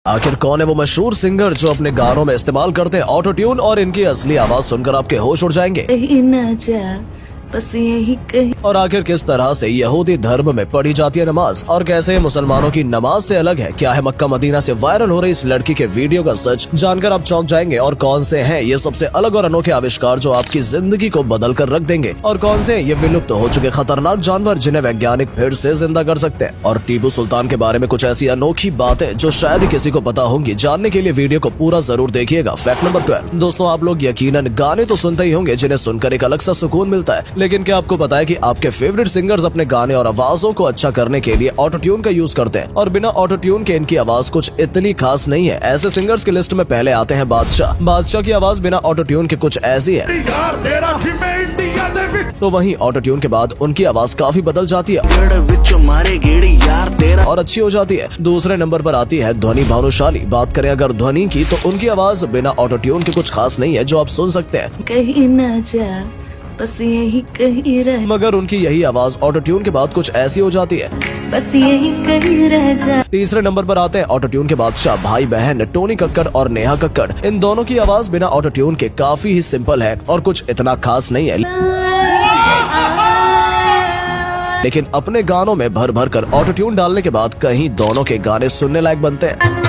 आखिर कौन है वो मशहूर सिंगर जो अपने गानों में इस्तेमाल करते हैं ऑटो ट्यून और इनकी असली आवाज सुनकर आपके होश उड़ जाएंगे। कहीं न जा बस यही कहीं। और आखिर किस तरह से यहूदी धर्म में पढ़ी जाती है नमाज और कैसे मुसलमानों की नमाज से अलग है। क्या है मक्का मदीना से वायरल हो रही इस लड़की के वीडियो का सच, जानकर आप चौंक जाएंगे। और कौन से हैं ये सबसे अलग और अनोखे आविष्कार जो आपकी जिंदगी को बदल कर रख देंगे। और कौन से ये विलुप्त हो चुके खतरनाक जानवर जिन्हें वैज्ञानिक फिर से जिंदा कर सकते हैं। और टीपू सुल्तान के बारे में कुछ ऐसी अनोखी बातें जो शायद ही किसी को पता होंगी। जानने के लिए वीडियो को पूरा जरूर देखिएगा। Fact number 12। दोस्तों, आप लोग यकीनन गाने तो सुनते ही होंगे जिन्हें सुनकर एक अलग सा सुकून मिलता है, लेकिन क्या आपको पता है कि आपके फेवरेट सिंगर्स अपने गाने और आवाजों को अच्छा करने के लिए ऑटो ट्यून का यूज करते हैं। और बिना ऑटो ट्यून के इनकी आवाज कुछ इतनी खास नहीं है। ऐसे सिंगर्स की लिस्ट में पहले आते हैं बादशाह की आवाज बिना ऑटो ट्यून के कुछ ऐसी है, तो वहीं ऑटो ट्यून के बाद उनकी आवाज काफी बदल जाती है और अच्छी हो जाती है। दूसरे नंबर पर आती है ध्वनि भानुशाली। बात करें अगर ध्वनि की, तो उनकी आवाज बिना ऑटो ट्यून के कुछ खास नहीं है जो आप सुन सकते हैं। कहीं न जा बस यही कहीं रह, मगर उनकी यही आवाज ऑटो ट्यून के बाद कुछ ऐसी हो जाती है, बस यही कहीं रह जा। तीसरे नंबर पर आते हैं ऑटो ट्यून के बादशाह भाई बहन टोनी कक्कड़ और नेहा कक्कड़। इन दोनों की आवाज बिना ऑटो ट्यून के काफी ही सिंपल है और कुछ इतना खास नहीं है, लेकिन अपने गानों में भर भर कर ऑटो ट्यून डालने के बाद कहीं दोनों के गाने सुनने लायक बनते हैं।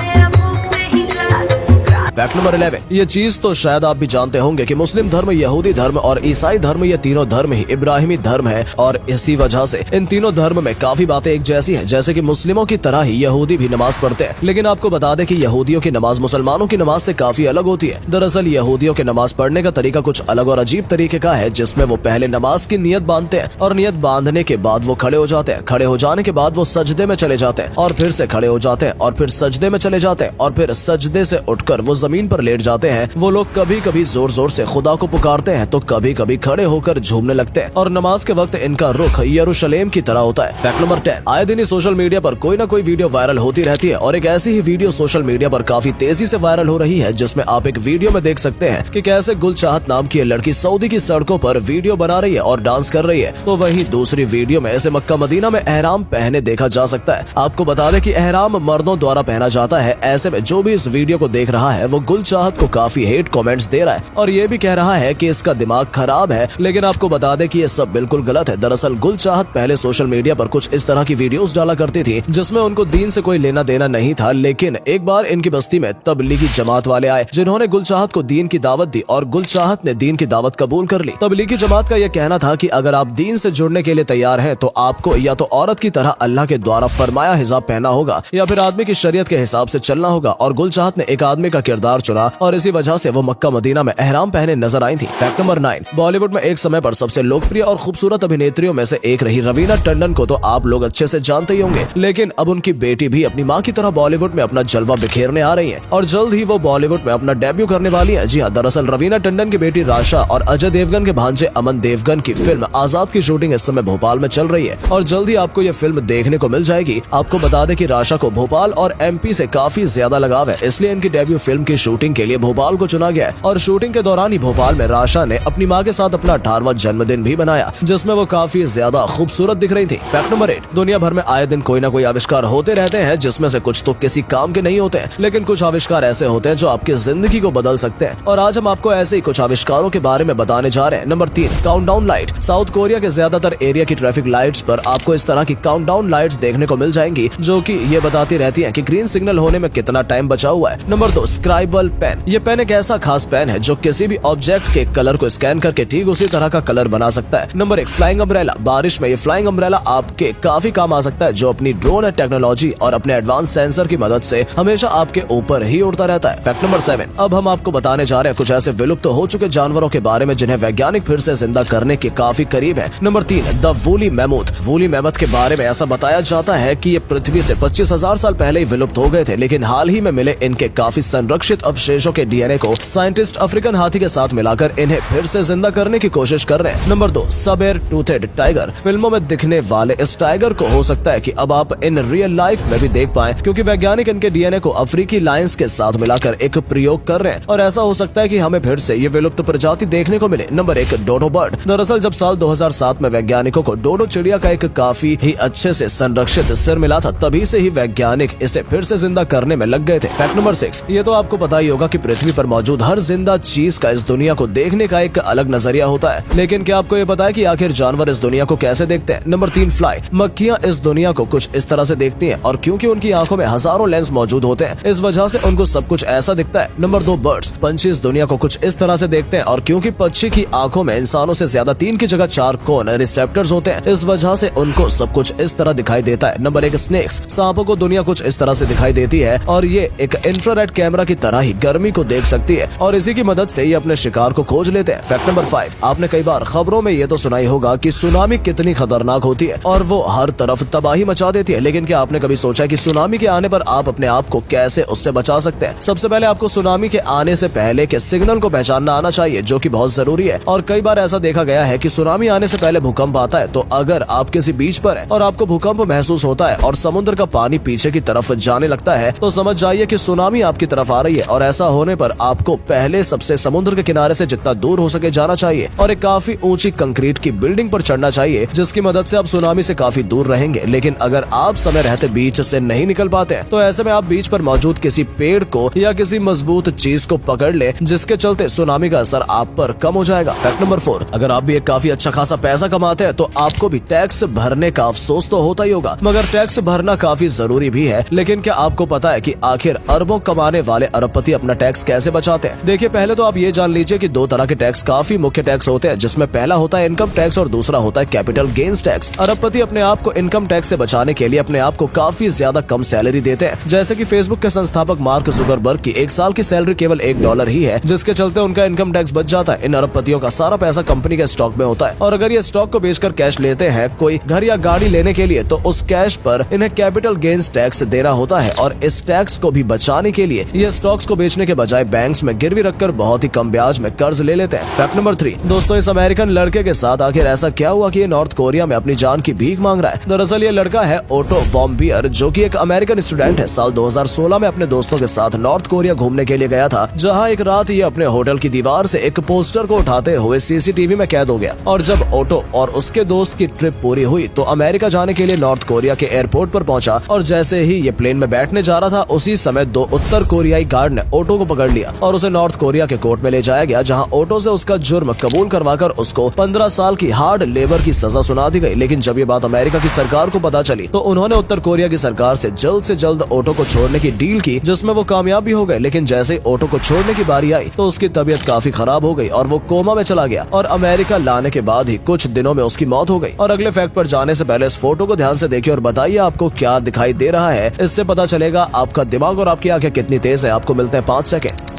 Fact number 11। ये चीज तो शायद आप भी जानते होंगे कि मुस्लिम धर्म, यहूदी धर्म और ईसाई धर्म, ये तीनों धर्म ही इब्राहिमी धर्म है। और इसी वजह से इन तीनों धर्म में काफी बातें एक जैसी हैं। जैसे कि मुस्लिमों की तरह ही यहूदी भी नमाज पढ़ते हैं, लेकिन आपको बता दें कि यहूदियों की नमाज मुसलमानों की नमाज से काफी अलग होती है। दरअसल यहूदियों के नमाज पढ़ने का तरीका कुछ अलग और अजीब तरीके का है, जिसमें वो पहले नमाज की नियत बांधते हैं और नियत बांधने के बाद वो खड़े हो जाते हैं। खड़े हो जाने के बाद वो सजदे में चले जाते हैं और फिर से खड़े हो जाते हैं और फिर सजदे में चले जाते हैं और फिर सजदे से उठकर वो जमीन पर लेट जाते हैं। वो लोग कभी कभी जोर जोर से खुदा को पुकारते हैं तो कभी कभी खड़े होकर झूमने लगते हैं। और नमाज के वक्त इनका रुख यरूशलेम की तरह होता है। Fact number 10। आए दिन ही सोशल मीडिया पर कोई ना कोई वीडियो वायरल होती रहती है और एक ऐसी ही वीडियो सोशल मीडिया पर काफी तेजी से वायरल हो रही है, जिसमें आप एक वीडियो में देख सकते हैं कि कैसे गुल चाहत नाम की लड़की सऊदी की सड़कों पर वीडियो बना रही है और डांस कर रही है। तो वहीं दूसरी वीडियो में ऐसे मक्का मदीना में एहराम पहने देखा जा सकता है। आपको बता दें कि एहराम मर्दों द्वारा पहना जाता है। ऐसे में जो भी इस वीडियो को देख रहा है वो गुल चाहत को काफी हेट कमेंट्स दे रहा है और ये भी कह रहा है कि इसका दिमाग खराब है। लेकिन आपको बता दें कि ये सब बिल्कुल गलत है। दरअसल गुल चाहत पहले सोशल मीडिया पर कुछ इस तरह की वीडियोस डाला करती थी जिसमें उनको दीन से कोई लेना देना नहीं था, लेकिन एक बार इनकी बस्ती में तबलीगी जमात वाले आए जिन्होंने गुल चाहत को दीन की दावत दी और गुल चाहत ने दीन की दावत कबूल कर ली। तबलीगी जमात का यह कहना था कि अगर आप दीन से जुड़ने के लिए तैयार हैं तो आपको या तो औरत की तरह अल्लाह के द्वारा फरमाया हिजाब पहनना होगा या फिर आदमी की शरीयत के हिसाब से चलना होगा। और गुल चाहत ने एक आदमी का किरदार चुना और इसी वजह से वो मक्का मदीना में एहराम पहने नजर आई थी। Fact number 9। बॉलीवुड में एक समय पर सबसे लोकप्रिय और खूबसूरत अभिनेत्रियों में से एक रही रवीना टंडन को तो आप लोग अच्छे से जानते ही होंगे, लेकिन अब उनकी बेटी भी अपनी मां की तरह बॉलीवुड में अपना जलवा बिखेरने आ रही है और जल्द ही वो बॉलीवुड में अपना डेब्यू करने वाली है। जी हाँ, दरअसल रवीना टंडन की बेटी राशा और अजय देवगन के भांजे अमन देवगन की फिल्म आजाद की शूटिंग इस समय भोपाल में चल रही है और जल्द ही आपको ये फिल्म देखने को मिल जाएगी। आपको बता दें कि राशा को भोपाल और MP से काफी ज्यादा लगाव है, इसलिए इनकी डेब्यू फिल्म की शूटिंग के लिए भोपाल को चुना गया है। और शूटिंग के दौरान ही भोपाल में राशा ने अपनी मां के साथ अपना 18वां जन्मदिन भी बनाया, जिसमें वो काफी ज्यादा खूबसूरत दिख रही थी। Fact number 8। दुनिया भर में आए दिन कोई ना कोई आविष्कार होते रहते हैं, जिसमें से कुछ तो किसी काम के नहीं होते हैं, लेकिन कुछ आविष्कार ऐसे होते हैं जो आपकी जिंदगी को बदल सकते हैं। और आज हम आपको ऐसे ही कुछ आविष्कारों के बारे में बताने जा रहे हैं। Number 3, countdown light. South Korea के ज्यादातर एरिया की ट्रैफिक लाइट्स पर आपको इस तरह की काउंटडाउन लाइट्स देखने को मिल जाएंगी, जो कि ये बताती रहती हैं कि ग्रीन सिग्नल होने में कितना टाइम बचा हुआ है। Number 2, scribble pen. ये पेन एक ऐसा खास पेन है जो किसी भी ऑब्जेक्ट के कलर को स्कैन करके ठीक उसी तरह का कलर बना सकता है। Number 1, flying umbrella. बारिश में ये फ्लाइंग अम्ब्रेला आपके काफी काम आ सकता है, जो अपनी ड्रोन टेक्नोलॉजी और अपने एडवांस सेंसर की मदद से हमेशा आपके ऊपर ही उड़ता रहता है। Fact number 7। अब हम आपको बताने जा रहे हैं कुछ ऐसे विलुप्त हो चुके जानवरों के बारे में जिन्हें वैज्ञानिक फिर से जिंदा करने के काफी करीब है। Number 3, the woolly मैमूथ। Woolly mammoth के बारे में ऐसा बताया जाता है कि ये पृथ्वी से 25,000 साल पहले ही विलुप्त हो गए थे, लेकिन हाल ही में मिले इनके काफी संरक्षित सुरक्षित अवशेषों के डीएनए को साइंटिस्ट अफ्रीकन हाथी के साथ मिलाकर इन्हें फिर से जिंदा करने की कोशिश कर रहे हैं। नंबर 2, सबेर टूथेड टाइगर। फिल्मों में दिखने वाले इस टाइगर को हो सकता है कि अब आप इन रियल लाइफ में भी देख पाएं, क्योंकि वैज्ञानिक इनके डीएनए को अफ्रीकी लायंस के साथ मिलाकर एक प्रयोग कर रहे हैं और ऐसा हो सकता है कि हमें फिर से ये विलुप्त प्रजाति देखने को मिले। Number 1, dodo bird. दरअसल जब साल 2007 में वैज्ञानिकों को डोडो चिड़िया का एक काफी ही अच्छे से संरक्षित सिर मिला था, तभी से ही वैज्ञानिक इसे फिर से जिंदा करने में लग गए थे। फैक्ट नंबर 6, ये तो आपको पता ही होगा कि पृथ्वी पर मौजूद हर जिंदा चीज का इस दुनिया को देखने का एक अलग नजरिया होता है, लेकिन क्या आपको ये पता है कि आखिर जानवर इस दुनिया को कैसे देखते हैं? Number 3, fly. मक्खियां इस दुनिया को कुछ इस तरह से देखती हैं और क्योंकि उनकी आंखों में हजारों लेंस मौजूद होते हैं, इस वजह से उनको सब कुछ ऐसा दिखता है। Number 2, birds. पंछी इस दुनिया को कुछ इस तरह से देखते हैं और क्योंकि पक्षी की आंखों में इंसानों से ज्यादा 3 की जगह 4 कोन रिसेप्टर्स होते हैं, इस वजह से उनको सब कुछ इस तरह दिखाई देता है। Number 1, snakes. सांपों को दुनिया कुछ इस तरह से दिखाई देती है और ये एक इंफ्रारेड कैमरा की तरह ही गर्मी को देख सकती है और इसी की मदद से ये अपने शिकार को खोज लेते हैं। फैक्ट नंबर 5, आपने कई बार खबरों में ये तो सुना ही होगा कि सुनामी कितनी खतरनाक होती है और वो हर तरफ तबाही मचा देती है, लेकिन क्या आपने कभी सोचा कि सुनामी के आने पर आप अपने आप को कैसे उससे बचा सकते हैं? सबसे पहले आपको सुनामी के आने से पहले के सिग्नल को पहचानना आना चाहिए, जो कि बहुत जरूरी है। और कई बार ऐसा देखा गया है कि सुनामी आने से पहले भूकंप आता है, तो अगर आप किसी बीच पर है और आपको भूकंप महसूस होता है और समुद्र का पानी पीछे की तरफ जाने लगता है, तो समझ जाइए कि सुनामी आपकी तरफ आ रही है। और ऐसा होने पर आपको पहले सबसे समुद्र के किनारे से जितना दूर हो सके जाना चाहिए और एक काफी ऊंची कंक्रीट की बिल्डिंग पर चढ़ना चाहिए, जिसकी मदद से आप सुनामी से काफी दूर रहेंगे। लेकिन अगर आप समय रहते बीच से नहीं निकल पाते हैं, तो ऐसे में आप बीच पर मौजूद किसी पेड़ को या किसी मजबूत चीज को पकड़ ले, जिसके चलते सुनामी का असर आप पर कम हो जाएगा। फैक्ट नंबर 4, अगर आप भी एक काफी अच्छा खासा पैसा कमाते हैं, तो आपको भी टैक्स भरने का अफसोस तो होता ही होगा, मगर टैक्स भरना काफी जरूरी भी है। लेकिन क्या आपको पता है कि आखिर अरबों कमाने वाले अरबपति अपना टैक्स कैसे बचाते हैं? देखिए, पहले तो आप ये जान लीजिए कि 2 तरह के टैक्स काफी मुख्य टैक्स होते हैं, जिसमें पहला होता है इनकम टैक्स और दूसरा होता है कैपिटल गेन्स टैक्स। अरबपति अपने आप को इनकम टैक्स से बचाने के लिए अपने आप को काफी ज्यादा कम सैलरी देते हैं, जैसे कि फेसबुक के संस्थापक मार्क जुकरबर्ग की 1 साल की सैलरी केवल $1 ही है, जिसके चलते उनका इनकम टैक्स बच जाता है। इन अरबपतियों का सारा पैसा कंपनी के स्टॉक में होता है और अगर ये स्टॉक को बेचकर कैश लेते हैं कोई घर या गाड़ी लेने के लिए, तो उस कैश पर इन्हें कैपिटल गेन्स टैक्स देना होता है और इस टैक्स को भी बचाने के लिए ये स्टॉक्स को बेचने के बजाय बैंक्स में गिरवी रखकर बहुत ही कम ब्याज में कर्ज ले लेते हैं। फैक्ट नंबर 3, दोस्तों, इस अमेरिकन लड़के के साथ आखिर ऐसा क्या हुआ कि ये नॉर्थ कोरिया में अपनी जान की भीख मांग रहा है? दरअसल ये लड़का है ओटो वॉम्बियर, जो कि एक अमेरिकन स्टूडेंट है। साल 2016 में अपने दोस्तों के साथ नॉर्थ कोरिया घूमने के लिए गया था, जहां एक रात ये अपने होटल की दीवार से एक पोस्टर को उठाते हुए सीसीटीवी में कैद हो गया। और जब ओटो और उसके दोस्त की ट्रिप पूरी हुई तो अमेरिका जाने के लिए नॉर्थ कोरिया के एयरपोर्ट पर पहुंचा और जैसे ही ये प्लेन में बैठने जा रहा था, उसी समय 2 उत्तर कोरियाई गार्ड ने ओटो को पकड़ लिया और उसे नॉर्थ कोरिया के कोर्ट में ले जाया गया, जहां ओटो से उसका जुर्म कबूल करवाकर उसको 15 साल की हार्ड लेबर की सजा सुना दी गई। लेकिन जब ये बात अमेरिका की सरकार को पता चली, तो उन्होंने उत्तर कोरिया की सरकार से जल्द ओटो को छोड़ने की डील की, जिसमें वो कामयाब भी हो गए। लेकिन जैसे ही ओटो को छोड़ने की बारी आई, तो उसकी तबीयत काफी खराब हो गई और वो कोमा में चला गया और अमेरिका लाने के बाद ही कुछ दिनों में उसकी मौत हो गई। और अगले फैक्ट पर जाने से पहले इस फोटो को ध्यान से देखिए और बताइए आपको क्या दिखाई दे रहा है। इससे पता चलेगा आपका दिमाग और आपकी आंखें कितनी तेज है। आपको मिलते हैं 5 सेकंड।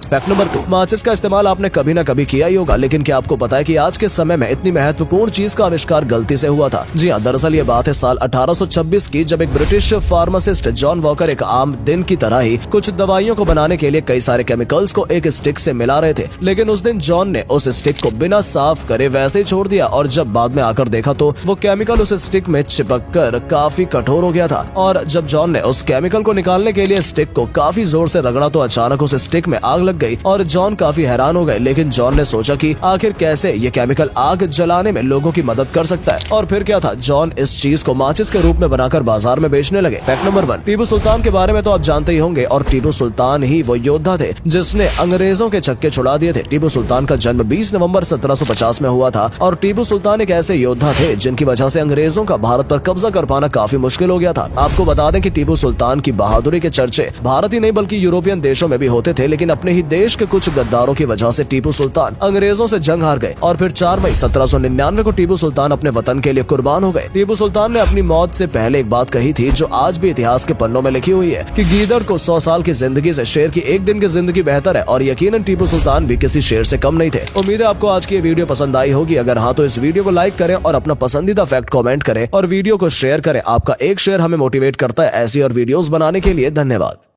फैक्ट नंबर 2, माचिस का इस्तेमाल आपने कभी न कभी किया ही होगा, लेकिन क्या आपको पता है कि आज के समय में इतनी महत्वपूर्ण चीज का आविष्कार गलती से हुआ था? जी हाँ, दरअसल ये बात है साल 1826 की, जब एक ब्रिटिश फार्मासिस्ट जॉन वॉकर एक आम दिन की तरह ही कुछ दवाइयों को बनाने के लिए कई सारे केमिकल्स को एक स्टिक से मिला रहे थे। लेकिन उस दिन जॉन ने उस स्टिक को बिना साफ करे वैसे ही छोड़ दिया और जब बाद में आकर देखा तो वो केमिकल उस स्टिक में चिपक कर काफी कठोर हो गया था। और जब जॉन ने उस केमिकल को निकालने के लिए स्टिक को काफी जोर से रगड़ा, तो अचानक उस स्टिक में आग लग गई और जॉन काफी हैरान हो गए। लेकिन जॉन ने सोचा कि आखिर कैसे ये केमिकल आग जलाने में लोगों की मदद कर सकता है, और फिर क्या था, जॉन इस चीज को माचिस के रूप में बनाकर बाजार में बेचने लगे। फैक्ट नंबर 1, टीपू सुल्तान के बारे में तो आप जानते ही होंगे, और टीपू सुल्तान ही वो योद्धा थे जिसने अंग्रेजों के छक्के छुड़ा दिए थे। टीपू सुल्तान का जन्म 20 नवंबर 1750 में हुआ था और टीपू सुल्तान एक ऐसे योद्धा थे जिनकी वजह से अंग्रेजों का भारत पर कब्जा कर पाना काफी मुश्किल हो गया था। आपको बता दें कि टीपू सुल्तान की बहादुरी के चर्चे भारत ही नहीं बल्कि यूरोपियन देशों में भी होते थे, लेकिन अपने ही देश के कुछ गद्दारों की वजह से टीपू सुल्तान अंग्रेजों से जंग हार गए और फिर 4 मई 1799 को टीपू सुल्तान अपने वतन के लिए कुर्बान हो गए। टीपू सुल्तान ने अपनी मौत से पहले एक बात कही थी जो आज भी इतिहास के पन्नों में लिखी हुई है कि गीदड़ को 100 साल की जिंदगी से शेर की 1 दिन की जिंदगी बेहतर है, और यकीनन टीपू सुल्तान भी किसी शेर से कम नहीं थे। उम्मीद है आपको आज की वीडियो पसंद आई होगी। अगर हाँ, तो इस वीडियो को लाइक करें और अपना पसंदीदा फैक्ट कमेंट करें और वीडियो को शेयर करें। आपका एक शेयर हमें मोटिवेट करता है ऐसी और वीडियोस बनाने के लिए। धन्यवाद।